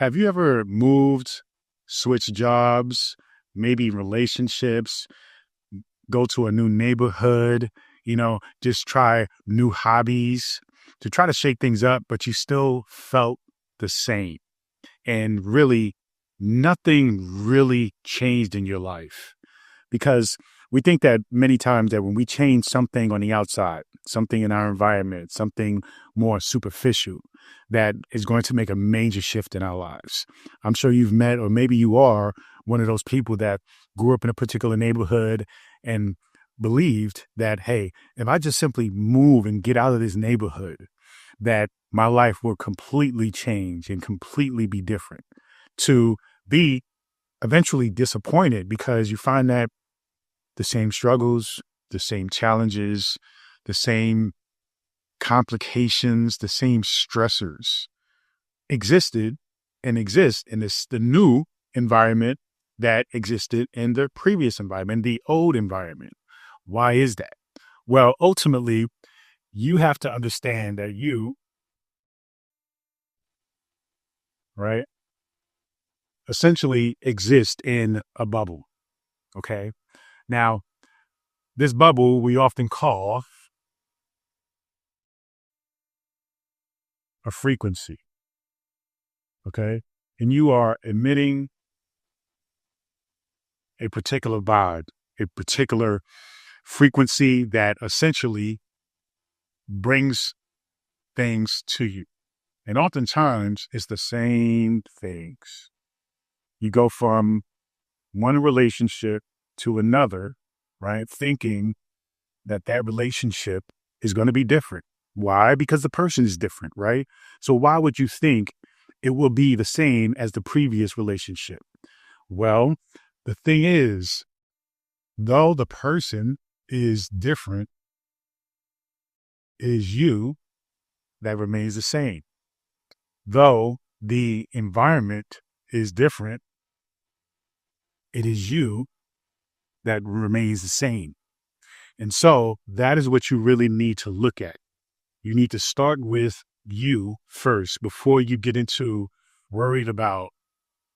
Have you ever moved, switched jobs, maybe relationships, go to a new neighborhood, just try new hobbies to try to shake things up, but you still felt the same? And really, nothing really changed in your life because we think that many times that when we change something on the outside, something in our environment, something more superficial, that is going to make a major shift in our lives. I'm sure you've met, or maybe you are one of those people that grew up in a particular neighborhood and believed that, hey, if I just simply move and get out of this neighborhood, that my life will completely change and completely be different, to be eventually disappointed because you find that the same struggles, the same challenges, the same complications, the same stressors existed and exist in the new environment that existed in the previous environment, the old environment. Why is that? Well, ultimately, you have to understand that you, right, essentially exist in a bubble. Okay. Now, this bubble we often call a frequency. Okay. And you are emitting a particular vibe, a particular frequency that essentially brings things to you. And oftentimes it's the same things. You go from one relationship to another, right? Thinking that that relationship is going to be different. Why? Because the person is different, right? So why would you think it will be the same as the previous relationship? Well, the thing is, though the person is different, it is you that remains the same. Though the environment is different, it is you that remains the same. And so that is what you really need to look at. You need to start with you first before you get into worried about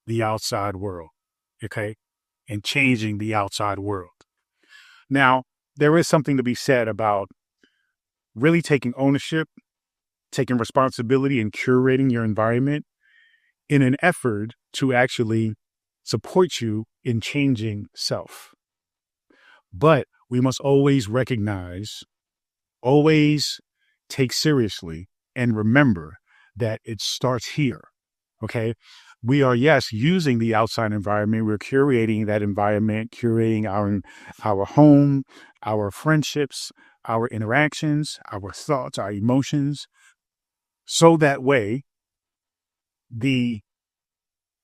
the outside world, okay? And changing the outside world. Now, there is something to be said about really taking ownership, taking responsibility, and curating your environment in an effort to actually support you in changing self. But we must always recognize, always take seriously, and remember that it starts here. Okay. We are, yes, using the outside environment. We're curating that environment, curating our home, our friendships, our interactions, our thoughts, our emotions. So that way, the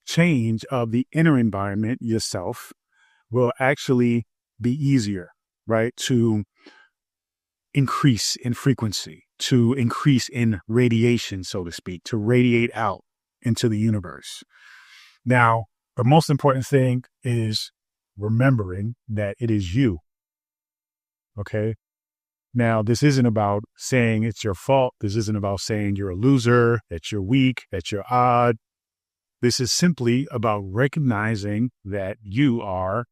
change of the inner environment, yourself, will actually be easier, right? To increase in frequency, to increase in radiation, so to speak, to radiate out into the universe. Now, the most important thing is remembering that it is you. Okay. Now, this isn't about saying it's your fault. This isn't about saying you're a loser, that you're weak, that you're odd. This is simply about recognizing that you are,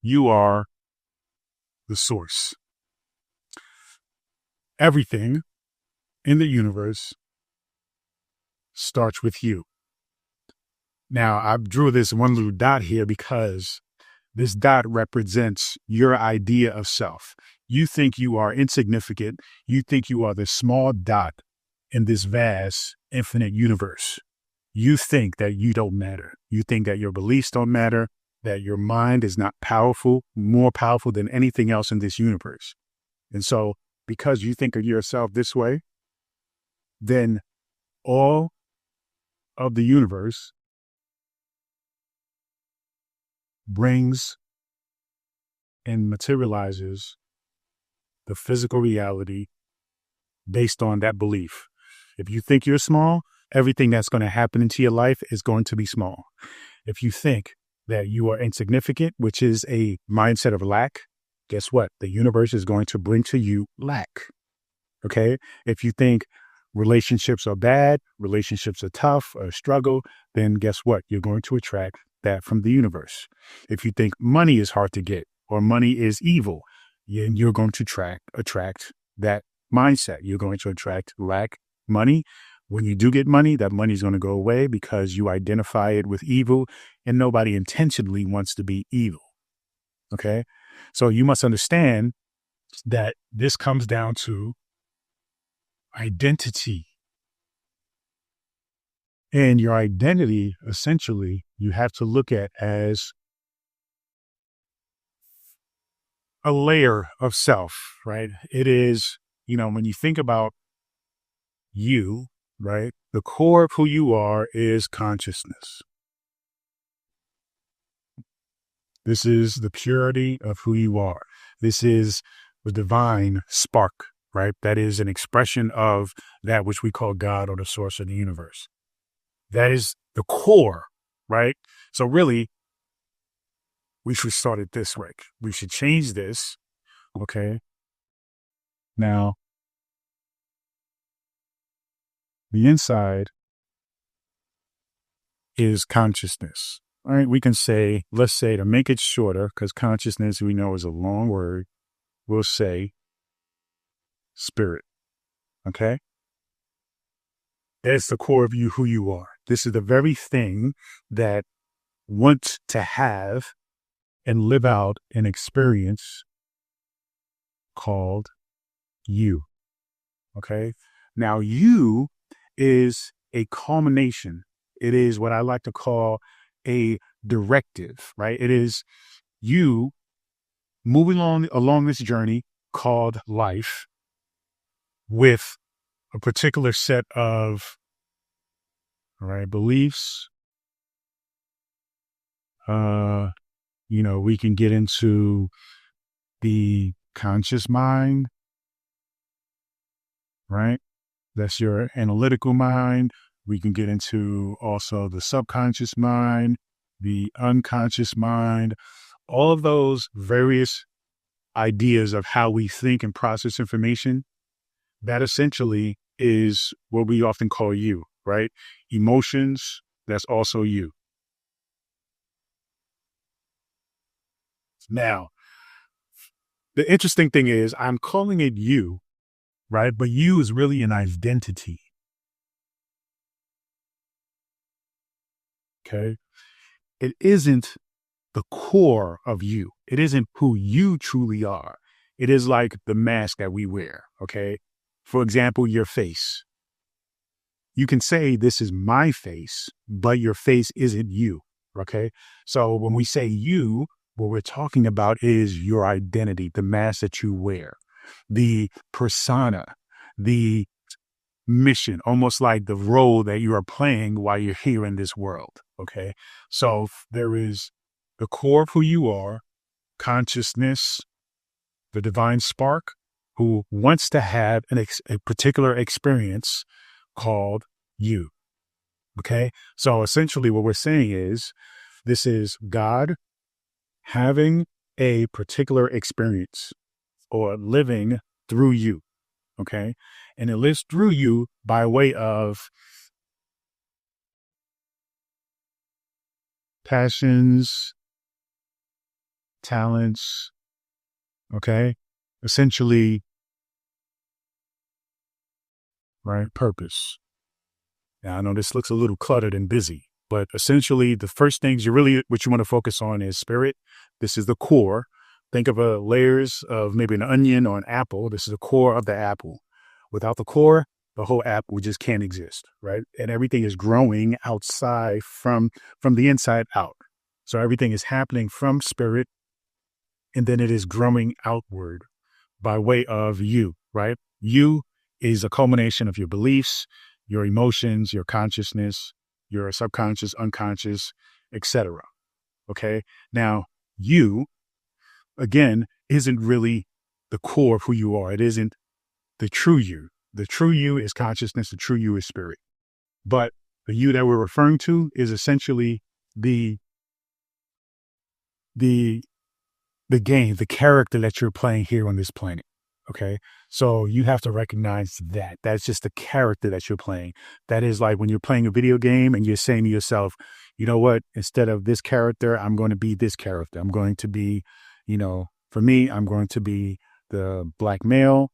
you are the source. Everything in the universe starts with you. Now, I drew this one little dot here because this dot represents your idea of self. You think you are insignificant. You think you are the small dot in this vast, infinite universe. You think that you don't matter. You think that your beliefs don't matter, that your mind is not powerful, more powerful than anything else in this universe. And so, because you think of yourself this way, then all of the universe brings and materializes the physical reality based on that belief. If you think you're small, everything that's going to happen into your life is going to be small. If you think that you are insignificant, which is a mindset of lack, guess what? The universe is going to bring to you lack. Okay. If you think relationships are bad, relationships are tough, or a struggle, then guess what? You're going to attract that from the universe. If you think money is hard to get or money is evil, you're going to attract that mindset. You're going to attract lack, money. When you do get money, that money is going to go away because you identify it with evil, and nobody intentionally wants to be evil. Okay. So you must understand that this comes down to identity. And your identity, essentially, you have to look at as a layer of self, right? It is, when you think about you, right, the core of who you are is consciousness. This is the purity of who you are. This is the divine spark, right? That is an expression of that which we call God or the source of the universe. That is the core, right? So really, we should start it this way. We should change this, okay? Now, the inside is consciousness. All right, we can say, let's say to make it shorter, because consciousness we know is a long word, we'll say spirit, okay? That's the core of you, who you are. This is the very thing that wants to have and live out an experience called you, okay? Now, you is a culmination. It is what I like to call a directive, right? It is you moving along this journey called life with a particular set of, beliefs. We can get into the conscious mind, right? That's your analytical mind. We can get into also the subconscious mind, the unconscious mind, all of those various ideas of how we think and process information. That essentially is what we often call you, right? Emotions, that's also you. Now, the interesting thing is I'm calling it you, right? But you is really an identity. Okay. It isn't the core of you. It isn't who you truly are. It is like the mask that we wear. Okay. For example, your face. You can say this is my face, but your face isn't you. Okay. So when we say you, what we're talking about is your identity, the mask that you wear, the persona, the mission, almost like the role that you are playing while you're here in this world. Okay. So there is the core of who you are, consciousness, the divine spark who wants to have a particular experience called you. Okay. So essentially what we're saying is this is God having a particular experience or living through you. Okay. And it lives through you by way of passions, talents. Okay. Essentially, right? Purpose. Now, I know this looks a little cluttered and busy, but essentially the first things what you want to focus on is spirit. This is the core. Think of layers of maybe an onion or an apple. This is the core of the apple. Without the core, the whole apple just can't exist, right? And everything is growing outside from the inside out. So everything is happening from spirit, and then it is growing outward by way of you, right? You is a culmination of your beliefs, your emotions, your consciousness, your subconscious, unconscious, etc. Okay. Now, you, again, isn't really the core of who you are. It isn't the true you. The true you is consciousness. The true you is spirit. But the you that we're referring to is essentially the game, the character that you're playing here on this planet. Okay. So you have to recognize that. That's just the character that you're playing. That is like when you're playing a video game and you're saying to yourself, you know what, instead of this character, I'm going to be this character. I'm going to be, for me, I'm going to be the black male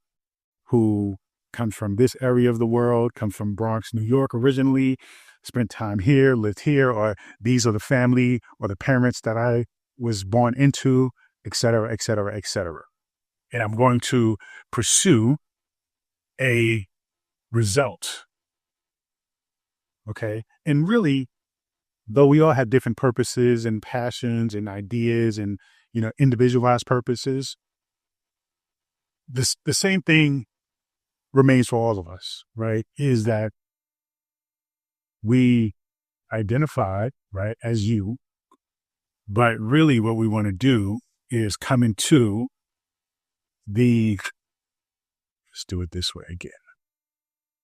who comes from this area of the world, comes from Bronx, New York originally, spent time here, lived here, or these are the family or the parents that I was born into, et cetera, et cetera, et cetera. And I'm going to pursue a result. Okay. And really, though we all have different purposes and passions and ideas and, individualized purposes, the same thing remains for all of us, right? Is that we identify, right, as you, but really what we want to do is come into let's do it this way again,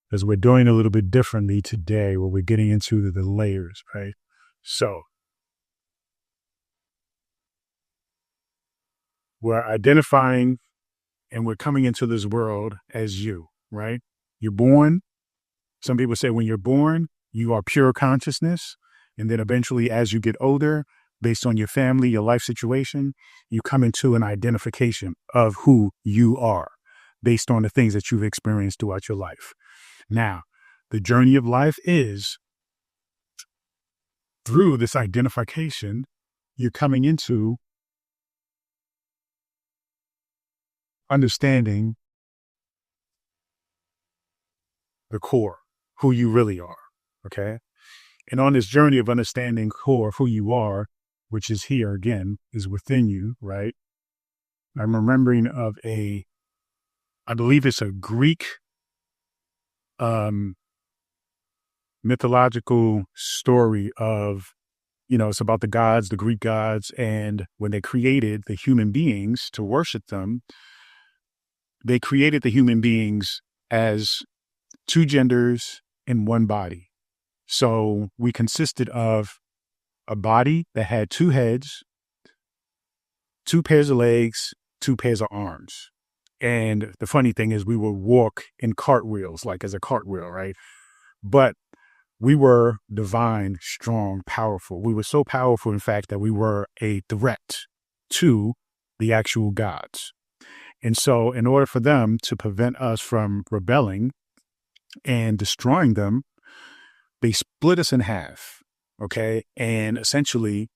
because we're doing a little bit differently today where we're getting into the layers, right? So we're identifying and we're coming into this world as you, right? You're born. Some people say when you're born, you are pure consciousness. And then eventually, as you get older, based on your family, your life situation, you come into an identification of who you are based on the things that you've experienced throughout your life. Now, the journey of life is through this identification, you're coming into understanding the core, who you really are. Okay. And on this journey of understanding core of who you are, which is here again, is within you, right? I'm remembering of I believe it's a Greek mythological story of, it's about the gods, the Greek gods, and when they created the human beings to worship them, they created the human beings as two genders in one body. So we consisted of a body that had two heads, two pairs of legs, two pairs of arms. And the funny thing is we would walk in cartwheels, like as a cartwheel, right? But we were divine, strong, powerful. We were so powerful, in fact, that we were a threat to the actual gods. And so in order for them to prevent us from rebelling and destroying them, they split us in half, okay? And essentially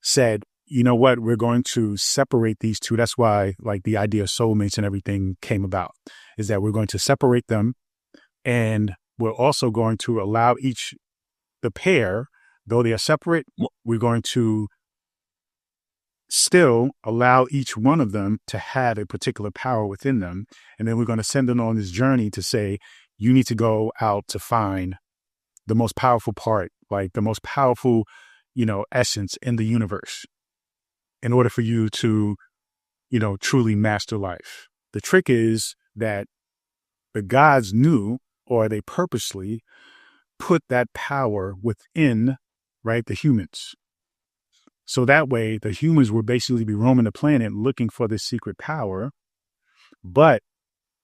said, you know what, we're going to separate these two. That's why like the idea of soulmates and everything came about, is that we're going to separate them. And we're also going to allow the pair, though they are separate, we're going to still allow each one of them to have a particular power within them. And then we're going to send them on this journey to say, you need to go out to find the most powerful part, like the most powerful, essence in the universe in order for you to, truly master life. The trick is that the gods knew, or they purposely put that power within, right, the humans. So that way the humans will basically be roaming the planet looking for this secret power, but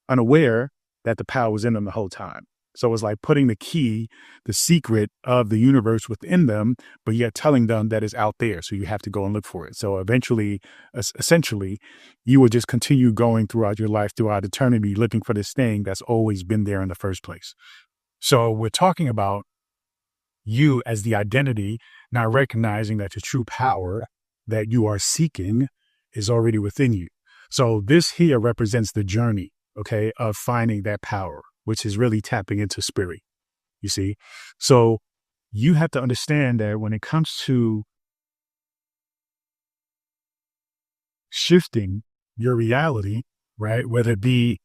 unaware that the power was in them the whole time. So it's like putting the key, the secret of the universe within them, but yet telling them that it's out there. So you have to go and look for it. So eventually, essentially, you will just continue going throughout your life, throughout eternity, looking for this thing that's always been there in the first place. So we're talking about you as the identity, not recognizing that the true power that you are seeking is already within you. So this here represents the journey, okay, of finding that power, which is really tapping into spirit, you see? So you have to understand that when it comes to shifting your reality, right, whether it be,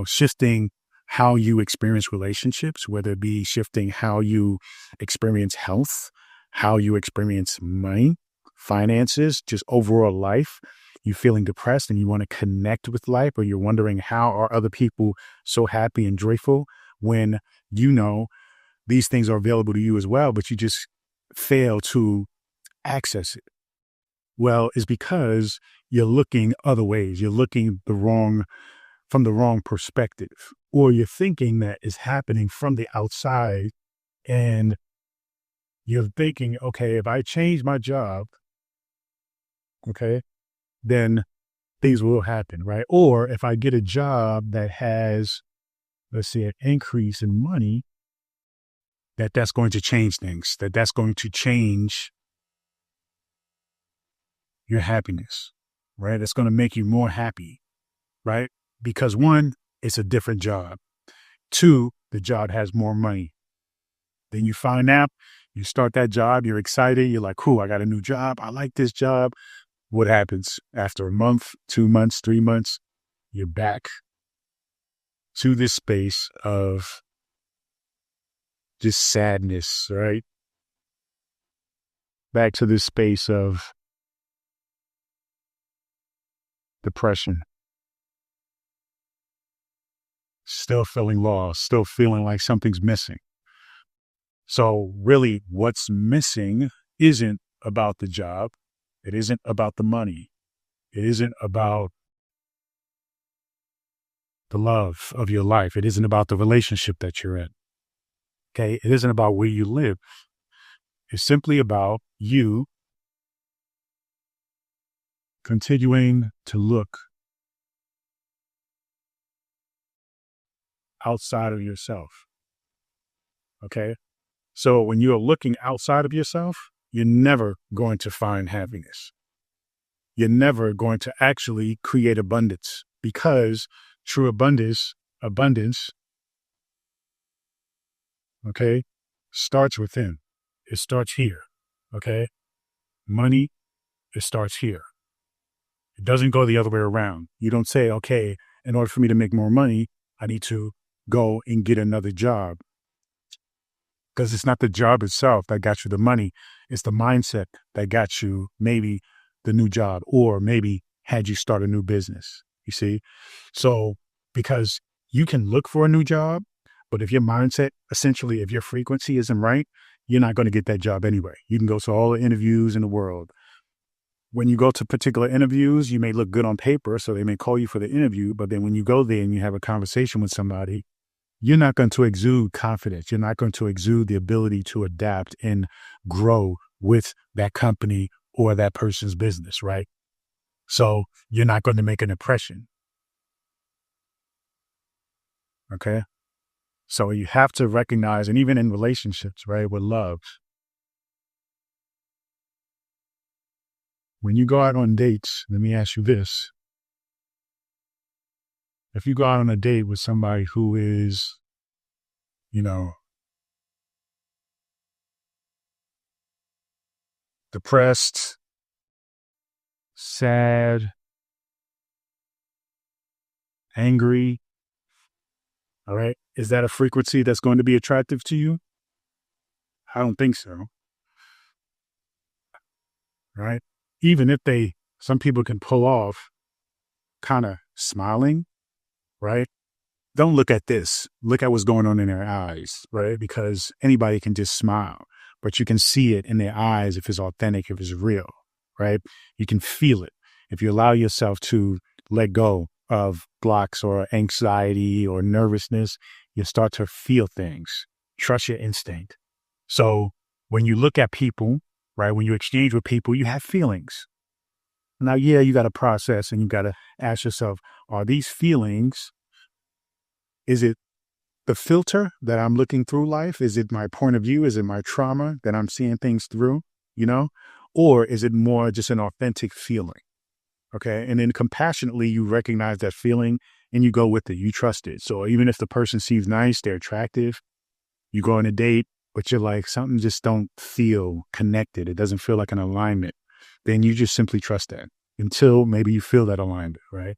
shifting how you experience relationships, whether it be shifting how you experience health, how you experience money, finances, just overall life, you feeling depressed and you want to connect with life, or you're wondering how are other people so happy and joyful when these things are available to you as well, but you just fail to access it. Well, it's because you're looking other ways. You're looking from the wrong perspective, or you're thinking that is happening from the outside, and you're thinking, okay, if I change my job, okay, then things will happen, right? Or if I get a job that has, let's say, an increase in money, that's going to change things, that's going to change your happiness, right? It's going to make you more happy, right? Because one, it's a different job. Two, the job has more money. Then you find out, you start that job, you're excited, you're like, cool, I got a new job. I like this job. What happens after a month, 2 months, 3 months? You're back to this space of just sadness, right? Back to this space of depression, still feeling lost, still feeling like something's missing. So really what's missing isn't about the job. It isn't about the money. It isn't about the love of your life. It isn't about the relationship that you're in. Okay. It isn't about where you live. It's simply about you continuing to look outside of yourself. Okay. So when you're looking outside of yourself, you're never going to find happiness. You're never going to actually create abundance, because true abundance, okay, starts within. It starts here. Okay. Money, it starts here. It doesn't go the other way around. You don't say, okay, in order for me to make more money, I need to go and get another job. Because it's not the job itself that got you the money. It's the mindset that got you maybe the new job, or maybe had you start a new business. You see? So, because you can look for a new job, but if your mindset, essentially, if your frequency isn't right, you're not going to get that job anyway. You can go to all the interviews in the world. When you go to particular interviews, you may look good on paper, so they may call you for the interview. But then when you go there and you have a conversation with somebody, you're not going to exude confidence. You're not going to exude the ability to adapt and grow with that company or that person's business, right? So you're not going to make an impression. Okay. So you have to recognize, and even in relationships, right, with love, when you go out on dates, let me ask you this. If you go out on a date with somebody who is, depressed, sad, angry, all right, is that a frequency that's going to be attractive to you? I don't think so. Right? Even if some people can pull off kind of smiling, right? Don't look at this. Look at what's going on in their eyes, right? Because anybody can just smile, but you can see it in their eyes if it's authentic, if it's real, right? You can feel it. If you allow yourself to let go of blocks or anxiety or nervousness, you start to feel things. Trust your instinct. So when you look at people, right, when you exchange with people, you have feelings. Now, yeah, you got to process and you got to ask yourself, are these feelings, is it the filter that I'm looking through life? Is it my point of view? Is it my trauma that I'm seeing things through, or is it more just an authentic feeling? Okay. And then compassionately, you recognize that feeling and you go with it. You trust it. So even if the person seems nice, they're attractive, you go on a date, but you're like, something just don't feel connected. It doesn't feel like an alignment. Then you just simply trust that until maybe you feel that alignment, right?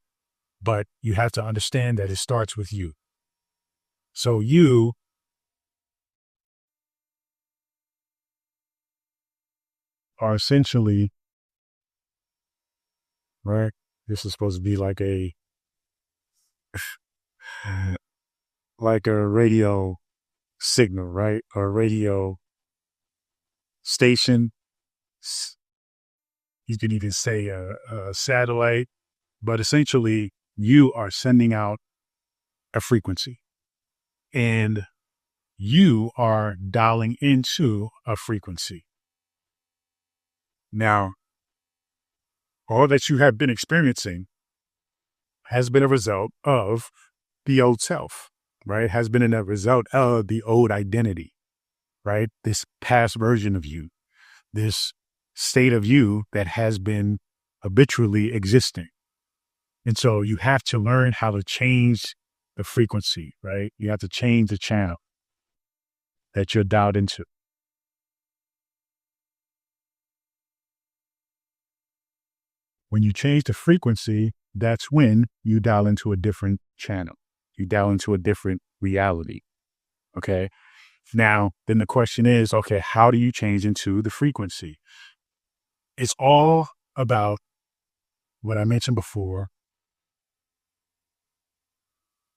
But you have to understand that it starts with you. So you are essentially, right? This is supposed to be like like a radio signal, right? Or a radio station. You can even say a satellite, but essentially you are sending out a frequency and you are dialing into a frequency. Now, all that you have been experiencing has been a result of the old self, right? Has been a result of the old identity, right? This past version of you, this state of you that has been habitually existing. And so you have to learn how to change the frequency, right? You have to change the channel that you're dialed into. When you change the frequency, that's when you dial into a different channel. You dial into a different reality. Okay. Now, then the question is, okay, how do you change into the frequency? It's all about what I mentioned before,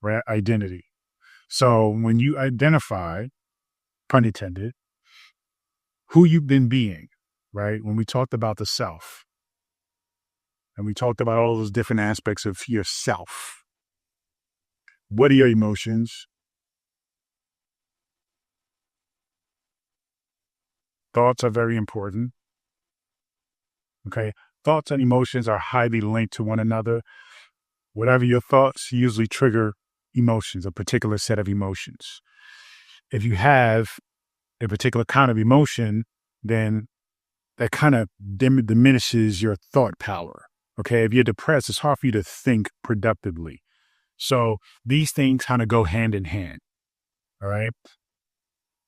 right? Identity. So when you identify, pun intended, who you've been being, right? When we talked about the self and we talked about all those different aspects of yourself, what are your emotions? Thoughts are very important. Okay. Thoughts and emotions are highly linked to one another. Whatever your thoughts usually trigger emotions, a particular set of emotions. If you have a particular kind of emotion, then that kind of diminishes your thought power. Okay. If you're depressed, it's hard for you to think productively. So these things kind of go hand in hand. All right.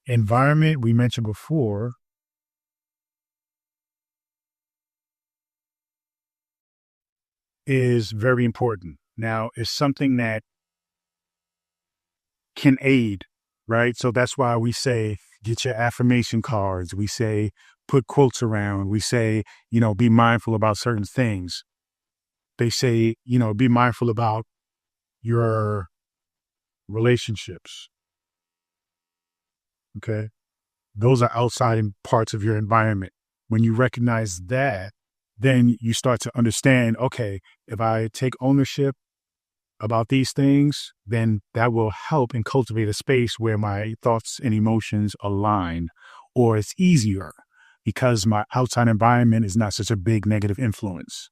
Environment, we mentioned before, is very important. Now, it's something that can aid, right? So that's why we say, get your affirmation cards. We say, put quotes around. We say, be mindful about certain things. They say, be mindful about your relationships. Okay. Those are outside parts of your environment. When you recognize that, then you start to understand, okay, if I take ownership about these things, then that will help and cultivate a space where my thoughts and emotions align, or it's easier because my outside environment is not such a big negative influence.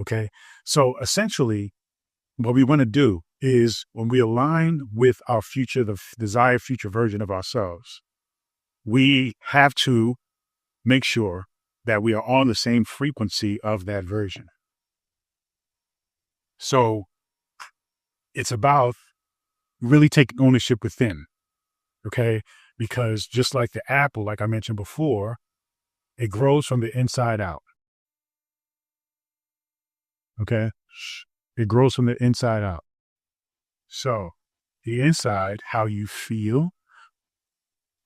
Okay. So essentially, what we want to do is when we align with our future, the desired future version of ourselves, we have to make sure that we are on the same frequency of that version. So it's about really taking ownership within, okay? Because just like the apple, like I mentioned before, it grows from the inside out, okay? It grows from the inside out. So the inside, how you feel,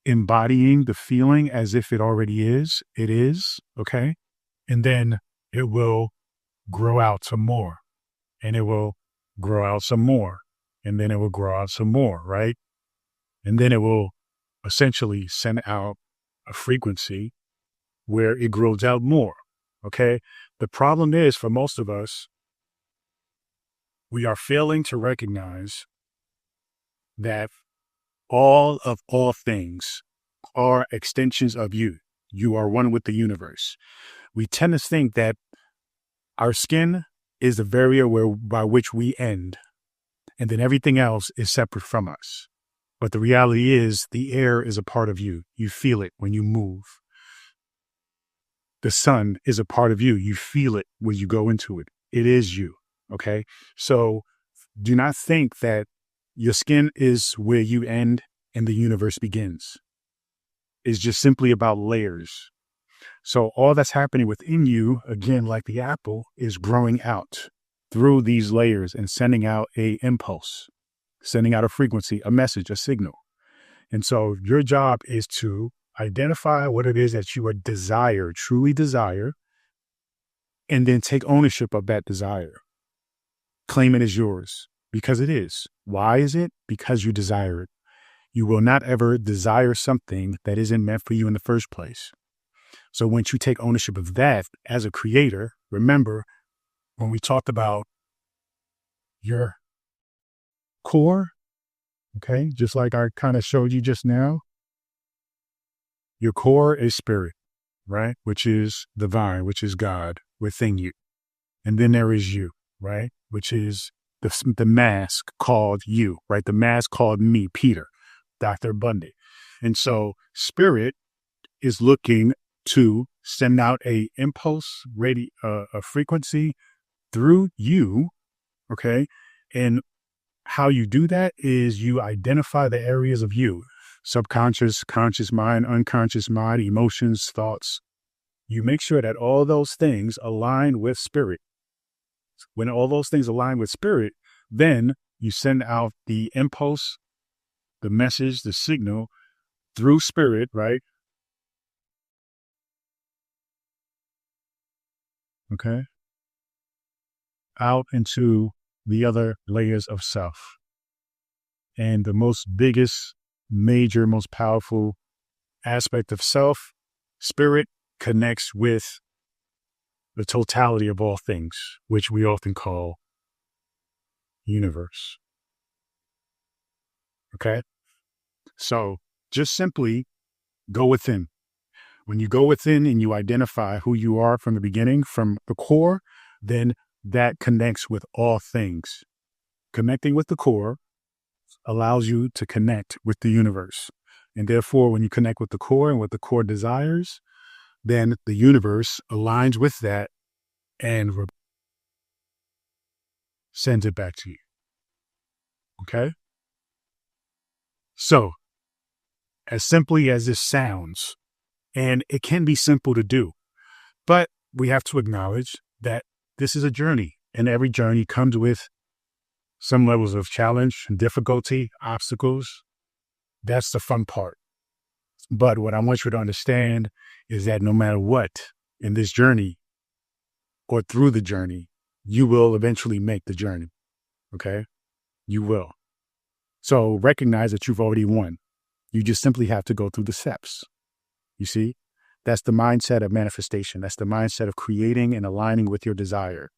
embodying the feeling as if it already is, it is, okay? And then it will grow out some more, and it will grow out some more, and then it will grow out some more, right? And then it will essentially send out a frequency where it grows out more, okay? The problem is for most of us, we are failing to recognize that all of all things are extensions of you. You are one with the universe. We tend to think that our skin is the barrier by which we end, and then everything else is separate from us. But the reality is the air is a part of you. You feel it when you move. The sun is a part of you. You feel it when you go into it. It is you. Okay. So do not think that your skin is where you end and the universe begins. It's just simply about layers. So all that's happening within you, again, like the apple, is growing out through these layers and sending out a impulse, sending out a frequency, a message, a signal. And so your job is to identify what it is that you are truly desire, and then take ownership of that desire. Claim it as yours because it is. Why is it? Because you desire it. You will not ever desire something that isn't meant for you in the first place. So once you take ownership of that as a creator, remember when we talked about your core, okay, just like I kind of showed you just now, your core is spirit, right? Which is divine, which is God within you. And then there is you, right? Which is the mask called you, right? The mask called me, Peter, Dr. Bundy. And so spirit is looking to send out a impulse, a frequency through you, okay? And how you do that is you identify the areas of you, subconscious, conscious mind, unconscious mind, emotions, thoughts. You make sure that all those things align with spirit. When all those things align with spirit, then you send out the impulse, the message, the signal through spirit, right? Okay. Out into the other layers of self. And the most powerful aspect of self, spirit, connects with the totality of all things, which we often call universe. Okay. So just simply go within. When you go within and you identify who you are from the beginning, from the core, then that connects with all things. Connecting with the core allows you to connect with the universe. And therefore, when you connect with the core and what the core desires, then the universe aligns with that and sends it back to you. Okay? So, as simply as this sounds, and it can be simple to do, but we have to acknowledge that this is a journey, and every journey comes with some levels of challenge, difficulty, obstacles. That's the fun part. But what I want you to understand is that no matter what in this journey or through the journey, you will eventually make the journey. Okay? You will. So recognize that you've already won. You just simply have to go through the steps. You see? That's the mindset of manifestation. That's the mindset of creating and aligning with your desire.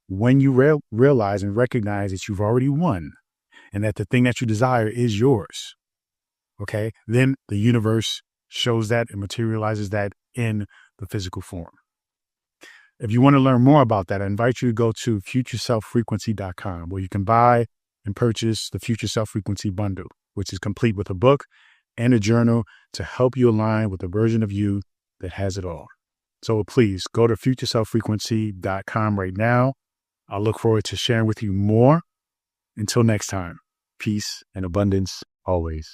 When you realize and recognize that you've already won and that the thing that you desire is yours, okay, then the universe shows that and materializes that in the physical form. If you want to learn more about that, I invite you to go to futureselffrequency.com, where you can buy and purchase the Future Self Frequency Bundle, which is complete with a book and a journal to help you align with the version of you that has it all. So please go to futureselffrequency.com right now. I look forward to sharing with you more. Until next time, peace and abundance always.